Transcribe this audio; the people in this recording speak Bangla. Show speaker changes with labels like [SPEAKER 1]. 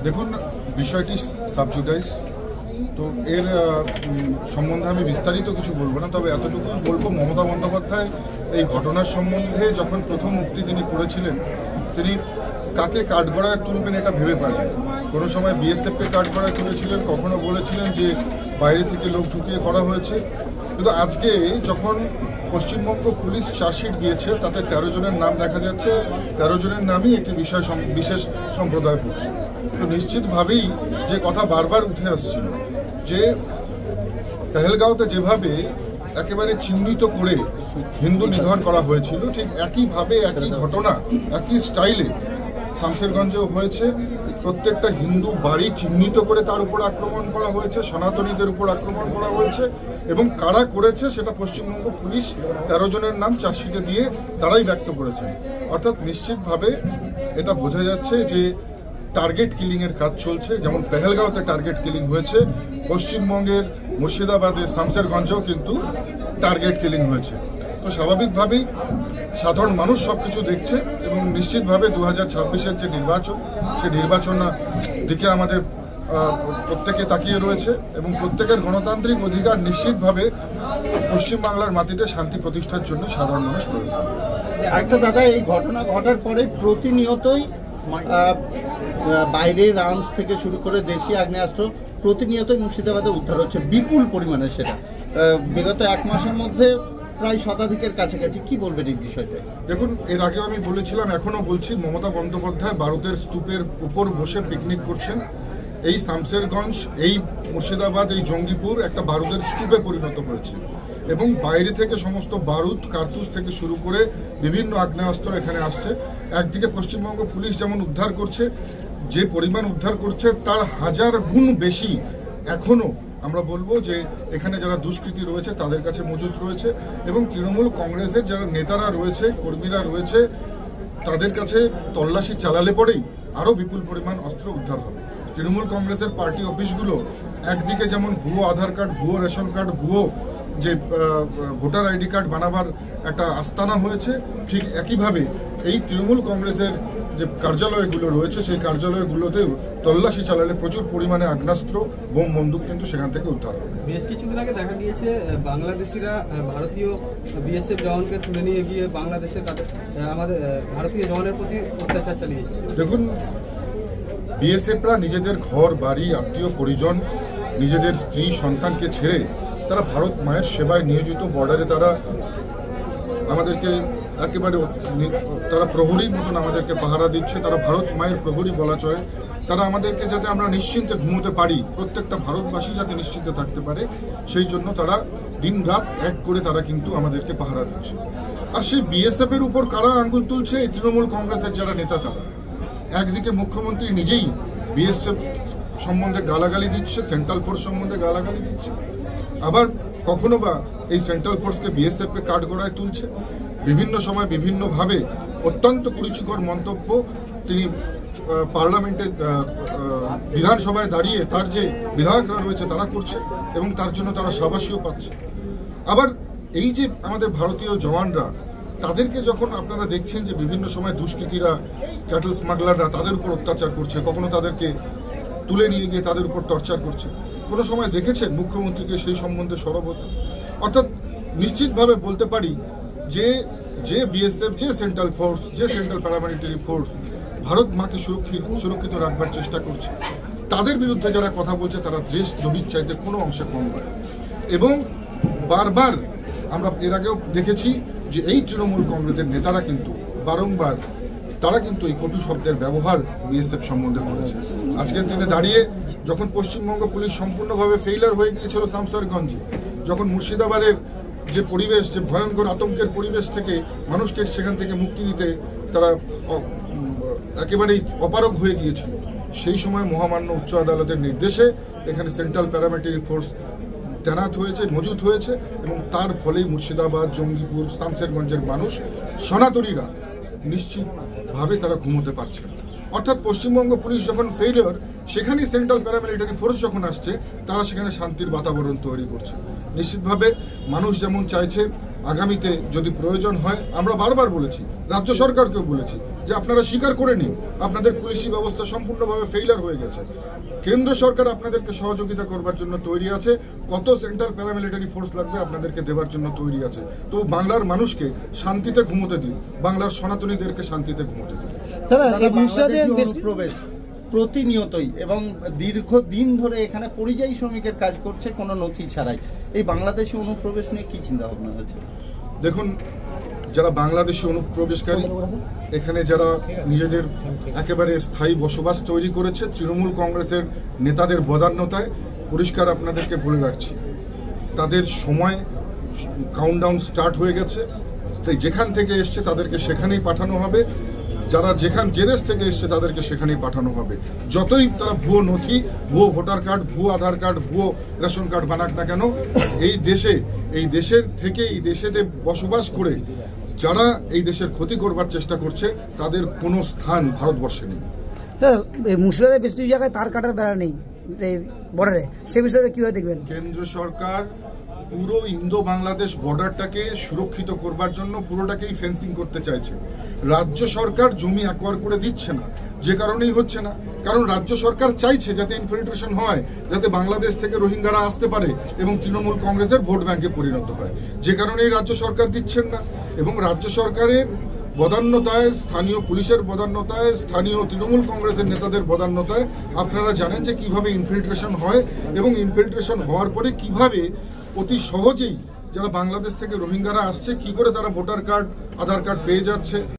[SPEAKER 1] দেখুন, বিষয়টি সাবজুডাইজ, তো এর সম্বন্ধে আমি বিস্তারিত কিছু বলবো না, তবে এতটুকু বলবো, মমতা বন্দ্যোপাধ্যায় এই ঘটনার সম্বন্ধে যখন প্রথম উক্তি তিনি করেছিলেন, তিনি কাকে কাঠগড়ায় তুলবেন এটা ভেবে পারেন। কোনো সময় বিএসএফকে কাঠগড়ায় তুলেছিলেন, কখনো বলেছিলেন যে বাইরে থেকে লোক ঢুকিয়ে করা হয়েছে। কিন্তু আজকে যখন পশ্চিমবঙ্গ পুলিশ চার্জশিট দিয়েছে, তাতে 13 জনের নাম দেখা যাচ্ছে। 13 জনের নামই একটি বিশেষ সম্প্রদায়ভুক্ত। তো নিশ্চিতভাবেই যে কথা বারবার উঠে আসছিল যে পেহেলগাঁওতে যেভাবে একেবারে চিহ্নিত করে হিন্দু নিধন করা হয়েছিল, ঠিক একইভাবে একই ঘটনা একই স্টাইলে শামশেরগঞ্জেও হয়েছে। প্রত্যেকটা হিন্দু বাড়ি চিহ্নিত করে তার উপর আক্রমণ করা হয়েছে, সনাতনীদের উপর আক্রমণ করা হয়েছে, এবং কারা করেছে সেটা পশ্চিমবঙ্গ পুলিশ 13 জনের নাম চার্জশিটে দিয়ে তারাই ব্যক্ত করেছেন। অর্থাৎ নিশ্চিতভাবে এটা বোঝা যাচ্ছে যে টার্গেট কিলিংয়ের কাজ চলছে। যেমন পেহেলগাঁওতে টার্গেট কিলিং হয়েছে, পশ্চিমবঙ্গের মুর্শিদাবাদের শামশেরগঞ্জেও কিন্তু টার্গেট কিলিং হয়েছে। তো স্বাভাবিকভাবেই সাধারণ মানুষ সব কিছু দেখছে, এবং নিশ্চিতভাবে 2026-এর যে নির্বাচন, সেই নির্বাচনের দিকে আমাদের প্রত্যেকে তাকিয়ে রয়েছে, এবং প্রত্যেকের গণতান্ত্রিক অধিকার নিশ্চিতভাবে পশ্চিমবাংলার মাটিতে শান্তি প্রতিষ্ঠার জন্য সাধারণ মানুষ প্রয়োজন।
[SPEAKER 2] আরেকটা দাদা, এই ঘটনা ঘটার পরে প্রতিনিয়তই বাইরের আর্মস থেকে শুরু করে দেশি আগ্নেয়াস্ত্র প্রতিনিয়তই মুর্শিদাবাদে উদ্ধার হচ্ছে বিপুল পরিমাণে। সেটা বিগত 1 মাসের মধ্যে প্রায় শতাধিকের কাছাকাছি। কি বলবেন এই বিষয়টা?
[SPEAKER 1] দেখুন, এর আগেও আমি বলেছিলাম, এখনো বলছি, মমতা বন্দ্যোপাধ্যায় ভারতের স্তূপের উপর বসে পিকনিক করছেন। এই শামশেরগঞ্জ, এই মুর্শিদাবাদ, এই জঙ্গিপুর একটা বারুদের স্তূপে পরিণত হয়েছে, এবং বাইরে থেকে সমস্ত বারুদ কার্তুজ থেকে শুরু করে বিভিন্ন আগ্নেয়াস্ত্র এখানে আসছে। একদিকে পশ্চিমবঙ্গ পুলিশ যেমন উদ্ধার করছে, যে পরিমাণ উদ্ধার করছে তার 1000 গুণ বেশি এখনও আমরা বলবো যে এখানে যারা দুষ্কৃতী রয়েছে তাদের কাছে মজুত রয়েছে, এবং তৃণমূল কংগ্রেসের যারা নেতারা রয়েছে, কর্মীরা রয়েছে, তাদের কাছে তল্লাশি চালালে পরেই আরও বিপুল পরিমাণ অস্ত্র উদ্ধার হবে। তৃণমূল কংগ্রেসের পার্টি অফিসগুলো একদিকে যেমন ভুয়ো আধার কার্ড, ভুয়ো রেশন কার্ড, ভুয়ো যে ভোটার আইডি কার্ড বানাবার একটা আস্তানা হয়েছে, ঠিক একইভাবে এই তৃণমূল কংগ্রেসের যে কার্যালয়গুলো রয়েছে, সেই কার্যালয়গুলোতেও তল্লাশি চালালে প্রচুর পরিমাণে আগ্নেয়াস্ত্র, বোম, বন্দুক কিন্তু সেখান থেকে উদ্ধার হবে।
[SPEAKER 3] বেশ কিছুদিন আগে দেখা গিয়েছে বাংলাদেশিরা ভারতীয় বিএসএফ জওয়ানকে তুলে নিয়ে গিয়ে বাংলাদেশে তাদের আমাদের ভারতীয় জওয়ানের প্রতি অত্যাচার চালিয়েছে। দেখুন,
[SPEAKER 1] বিএসএফরা নিজেদের ঘর বাড়ি, আত্মীয় পরিজন, নিজেদের স্ত্রী সন্তানকে ছেড়ে তারা ভারত মায়ের সেবায় নিয়োজিত। বর্ডারে তারা আমাদেরকে একেবারে তারা প্রহরীর মতন আমাদেরকে পাহারা দিচ্ছে। তারা ভারত মায়ের প্রহরী বলা চলে। তারা আমাদেরকে যাতে আমরা নিশ্চিন্তে ঘুমোতে পারি, প্রত্যেকটা ভারতবাসী যাতে নিশ্চিন্তে থাকতে পারে, সেই জন্য তারা দিন রাত এক করে তারা কিন্তু আমাদেরকে পাহারা দিচ্ছে। আর সেই বিএসএফের উপর কারা আঙ্গুল তুলছে? এই তৃণমূল কংগ্রেসের যারা নেতা তারা। একদিকে মুখ্যমন্ত্রী নিজেই বিএসএফ সম্বন্ধে গালাগালি দিচ্ছে, সেন্ট্রাল ফোর্স সম্বন্ধে গালাগালি দিচ্ছে, আবার কখনো বা এই সেন্ট্রাল ফোর্সকে বিএসএফকে কাঠগড়ায় তুলছে। বিভিন্ন সময় বিভিন্নভাবে অত্যন্ত কুরুচিকর মন্তব্য তিনি পার্লামেন্টে, বিধানসভায় দাঁড়িয়ে তার যে বিধায়করা রয়েছে তারা করছে, এবং তার জন্য তারা শাবাশিও পাচ্ছে। আবার এই যে আমাদের ভারতীয় জওয়ানরা, তাদেরকে যখন আপনারা দেখছেন যে বিভিন্ন সময় দুষ্কৃতীরা, ক্যাটল স্মাগলাররা তাদের উপর অত্যাচার করছে, কখনো তাদেরকে তুলে নিয়ে গিয়ে তাদের উপর টর্চার করছে, কোনো সময় দেখেছেন মুখ্যমন্ত্রীকে সেই সম্বন্ধে সরব হতে? অর্থাৎ নিশ্চিতভাবে বলতে পারি যে বিএসএফ, যে সেন্ট্রাল ফোর্স, যে সেন্ট্রাল প্যারামিলিটারি ফোর্স ভারত মাকে সুরক্ষিত রাখবার চেষ্টা করছে, তাদের বিরুদ্ধে যারা কথা বলছে তারা দেশদ্রোহীর চাইতে কোনো অংশে কম নয়। এবং বারবার আমরা এর আগেও দেখেছি যে এই তৃণমূল কংগ্রেসের নেতারা কিন্তু বারংবার তারা কিন্তু এই কটু শব্দের ব্যবহার বিএসএফ সম্বন্ধে করেছে। আজকের দিনে দাঁড়িয়ে যখন পশ্চিমবঙ্গ পুলিশ সম্পূর্ণভাবে ফেইলার হয়ে গিয়েছিল শামশেরগঞ্জে, যখন মুর্শিদাবাদের যে পরিবেশ, যে ভয়ঙ্কর আতঙ্কের পরিবেশ থেকে মানুষকে সেখান থেকে মুক্তি দিতে তারা একেবারেই অপারগ হয়ে গিয়েছিল, সেই সময় মহামান্য উচ্চ আদালতের নির্দেশে এখানে সেন্ট্রাল প্যারামিলিটারি ফোর্স তৈনাত হয়েছে, মজুত হয়েছে, এবং তার ফলেই মুর্শিদাবাদ, জঙ্গিপুর, শামশেরগঞ্জের মানুষ, সনাতনীরা নিশ্চিতভাবে তারা ঘুমোতে পারছে। অর্থাৎ পশ্চিমবঙ্গ পুলিশ যখন ফেইলিওর, সেখানেই সেন্ট্রাল প্যারামিলিটারি ফোর্স যখন আসছে, তারা সেখানে শান্তির বাতাবরণ তৈরি করছে। নিশ্চিতভাবে মানুষ যেমন চাইছে আগামীতে যদি প্রয়োজন হয়, আমরা বারবার বলেছি, রাজ্য সরকারকেও বলেছি যে আপনারা স্বীকার করে নিন আপনাদের পুলিশি ব্যবস্থা সম্পূর্ণভাবে ফেইলার হয়ে গেছে। কেন্দ্র সরকার আপনাদেরকে সহযোগিতা করবার জন্য তৈরি আছে, কত সেন্ট্রাল প্যারামিলিটারি ফোর্স লাগবে আপনাদেরকে দেওয়ার জন্য তৈরি আছে। তো বাংলার মানুষকে শান্তিতে ঘুমোতে দিন, বাংলার সনাতনীদেরকে শান্তিতে ঘুমোতে দিন।
[SPEAKER 2] প্রবেশ প্রতিনিয়তই এবং দীর্ঘদিন ধরে এখানে পরিযায়ী শ্রমিকের কাজ করছে কোনো নথি ছাড়াই, এই বাংলাদেশি অনুপ্রবেশ নিয়ে কি চিন্তা ভাবনা আছে?
[SPEAKER 1] দেখুন, যারা বাংলাদেশি অনুপ্রবেশকারী, এখানে যারা নিজেদের একেবারে স্থায়ী বসবাস তৈরি করেছে তৃণমূল কংগ্রেসের নেতাদের বদান্যতায়, পরিষ্কার আপনাদেরকে বলে রাখছি, তাদের সময় কাউন্টডাউন স্টার্ট হয়ে গেছে। তাই যেখান থেকে এসছে তাদেরকে সেখানেই পাঠানো হবে, যারা যে দেশ থেকে এসছে তাদেরকে সেখানেই পাঠানো হবে। যতই তারা ভুয়ো নথি, ভুয়ো ভোটার কার্ড, ভুয়ো আধার কার্ড, ভুয়ো রেশন কার্ড বানাক না কেন, এই দেশের থেকে এই দেশেতে বসবাস করে যারা এই দেশের ক্ষতি করবার চেষ্টা করছে তাদের কোনো স্থান ভারতবর্ষে নেই।
[SPEAKER 4] মুর্শিদাবাদের বেশ কিছু জায়গায় তার কাটার বেড়া নেই বর্ডারে, সে বিষয়ে কিভাবে দেখবেন?
[SPEAKER 1] কেন্দ্র সরকার পুরো ইন্দো বাংলাদেশ বর্ডারটাকে সুরক্ষিত করবার জন্য পুরোটাকেই ফেন্সিং করতে চাইছে। রাজ্য সরকার জমি অ্যাকোয়ার করে দিচ্ছে না, যে কারণেই হচ্ছে না, কারণ রাজ্য সরকার চাইছে যাতে ইনফিল্ট্রেশন হয়, যাতে বাংলাদেশ থেকে রোহিঙ্গারা আসতে পারে এবং তৃণমূল কংগ্রেসের ভোট ব্যাংকে পরিণত হয়, যে কারণেই রাজ্য সরকার দিচ্ছেন না। এবং রাজ্য সরকারের বদান্যতায়, স্থানীয় পুলিশের বদান্যতায়, স্থানীয় তৃণমূল কংগ্রেসের নেতাদের বদান্যতায় আপনারা জানেন যে কিভাবে ইনফিল্ট্রেশন হয় এবং ইনফিল্ট্রেশন হওয়ার পরে কিভাবে অতি সহজেই যারা বাংলাদেশ থেকে রোহিঙ্গারা আসছে কি করে তারা ভোটার কার্ড, আধার কার্ড পেয়ে যাচ্ছে।